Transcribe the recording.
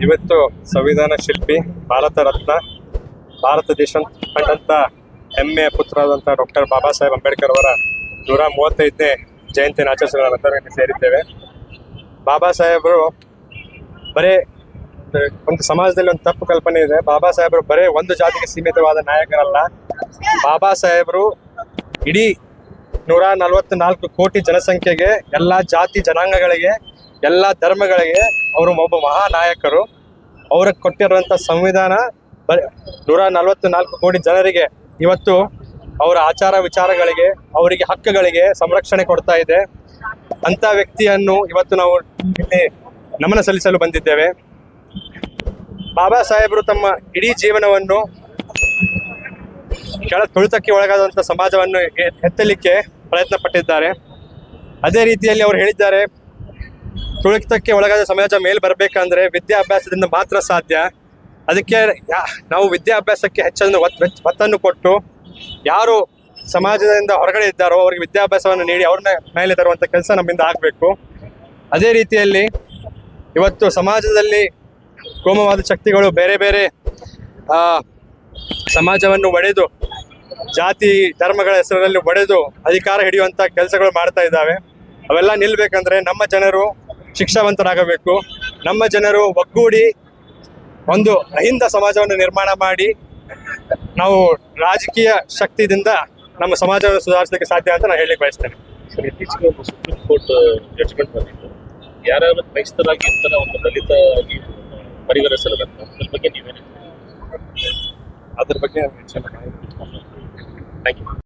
ಇವತ್ತು ಸಂವಿಧಾನ ಶಿಲ್ಪಿ, ಭಾರತ ರತ್ನ, ಭಾರತ ದೇಶ ಕಂಡಂತ ಹೆಮ್ಮೆಯ ಪುತ್ರರಾದಂಥ ಡಾಕ್ಟರ್ ಬಾಬಾ ಸಾಹೇಬ್ ಅಂಬೇಡ್ಕರ್ ಅವರ 135ನೇ ಜಯಂತಿಯನ್ನು ಆಚರಿಸಲು ಸೇರಿದ್ದೇವೆ. ಬಾಬಾ ಸಾಹೇಬರು ಬರೇ ಒಂದು ಸಮಾಜದಲ್ಲಿ ಒಂದು ತಪ್ಪು ಕಲ್ಪನೆ ಇದೆ. ಬಾಬಾ ಸಾಹೇಬರು ಬರೇ ಒಂದು ಜಾತಿಗೆ ಸೀಮಿತವಾದ ನಾಯಕರಲ್ಲ. ಬಾಬಾ ಸಾಹೇಬರು ಇಡೀ 144 ಕೋಟಿ ಜನಸಂಖ್ಯೆಗೆ, ಎಲ್ಲ ಜಾತಿ ಜನಾಂಗಗಳಿಗೆ, ಎಲ್ಲ ಧರ್ಮಗಳಿಗೆ ಅವರು ಒಬ್ಬ ಮಹಾನಾಯಕರು. ಅವ್ರಿಗೆ ಕೊಟ್ಟಿರುವಂಥ ಸಂವಿಧಾನ 144 ಕೋಟಿ ಜನರಿಗೆ ಇವತ್ತು ಅವರ ಆಚಾರ ವಿಚಾರಗಳಿಗೆ, ಅವರಿಗೆ ಹಕ್ಕುಗಳಿಗೆ ಸಂರಕ್ಷಣೆ ಕೊಡ್ತಾ ಇದೆ. ಅಂತ ವ್ಯಕ್ತಿಯನ್ನು ಇವತ್ತು ನಾವು ಇಲ್ಲಿ ನಮನ ಸಲ್ಲಿಸಲು ಬಂದಿದ್ದೇವೆ. ಬಾಬಾ ಸಾಹೇಬರು ತಮ್ಮ ಇಡೀ ಜೀವನವನ್ನು ತುಳಿತಕ್ಕೆ ಒಳಗಾದಂಥ ಸಮಾಜವನ್ನು ಎತ್ತಲಿಕ್ಕೆ ಪ್ರಯತ್ನ ಪಟ್ಟಿದ್ದಾರೆ. ಅದೇ ರೀತಿಯಲ್ಲಿ ಅವರು ಹೇಳಿದ್ದಾರೆ, ತುಳಿತಕ್ಕೆ ಒಳಗಾದ ಸಮಾಜ ಮೇಲೆ ಬರಬೇಕಂದ್ರೆ ವಿದ್ಯಾಭ್ಯಾಸದಿಂದ ಮಾತ್ರ ಸಾಧ್ಯ. ಅದಕ್ಕೆ ನಾವು ವಿದ್ಯಾಭ್ಯಾಸಕ್ಕೆ ಹೆಚ್ಚಿನ ಒತ್ತನ್ನು ಕೊಟ್ಟು ಯಾರು ಸಮಾಜದಿಂದ ಹೊರಗಡೆ ಇದ್ದಾರೋ ಅವರಿಗೆ ವಿದ್ಯಾಭ್ಯಾಸವನ್ನು ನೀಡಿ ಅವ್ರನ್ನ ಮೇಲೆ ತರುವಂಥ ಕೆಲಸ ನಮ್ಮಿಂದ ಆಗಬೇಕು. ಅದೇ ರೀತಿಯಲ್ಲಿ ಇವತ್ತು ಸಮಾಜದಲ್ಲಿ ಕೋಮುವಾದ ಶಕ್ತಿಗಳು ಬೇರೆ ಬೇರೆ ಸಮಾಜವನ್ನು ಒಡೆದು, ಜಾತಿ ಧರ್ಮಗಳ ಹೆಸರಲ್ಲಿ ಒಡೆದು ಅಧಿಕಾರ ಹಿಡಿಯುವಂಥ ಕೆಲಸಗಳು ಮಾಡ್ತಾ ಇದ್ದಾವೆ. ಅವೆಲ್ಲ ನಿಲ್ಲಬೇಕಂದ್ರೆ ನಮ್ಮ ಜನರು ಶಿಕ್ಷಾವಂತರಾಗಬೇಕು. ನಮ್ಮ ಜನರು ಒಗ್ಗೂಡಿ ಒಂದು ಅಹಿಂದ ಸಮಾಜವನ್ನು ನಿರ್ಮಾಣ ಮಾಡಿ ನಾವು ರಾಜಕೀಯ ಶಕ್ತಿಯಿಂದ ನಮ್ಮ ಸಮಾಜವನ್ನು ಸುಧಾರಿಸಲಿಕ್ಕೆ ಸಾಧ್ಯ ಅಂತ ನಾನು ಹೇಳಲಿಕ್ಕೆ ಬಯಸ್ತೇನೆ. ಸರ್, ಇತ್ತೀಚೆಗೆ ಒಂದು ಸುಪ್ರೀಂ ಕೋರ್ಟ್ ಜಡ್ಜ್ಮೆಂಟ್ ಬಂದಿತ್ತು. ಯಾರ್ಯಾರು ಕ್ರೈಸ್ತರಾಗಿ ಇರ್ತಾರೆ ಒಂದು ದಲಿತ ಆಗಿ ಪರಿಗಣಿಸಲಂತ, ಅದ್ರ ಬಗ್ಗೆ ನೀವೇನು? ಅದ್ರ ಬಗ್ಗೆ ಥ್ಯಾಂಕ್ ಯು.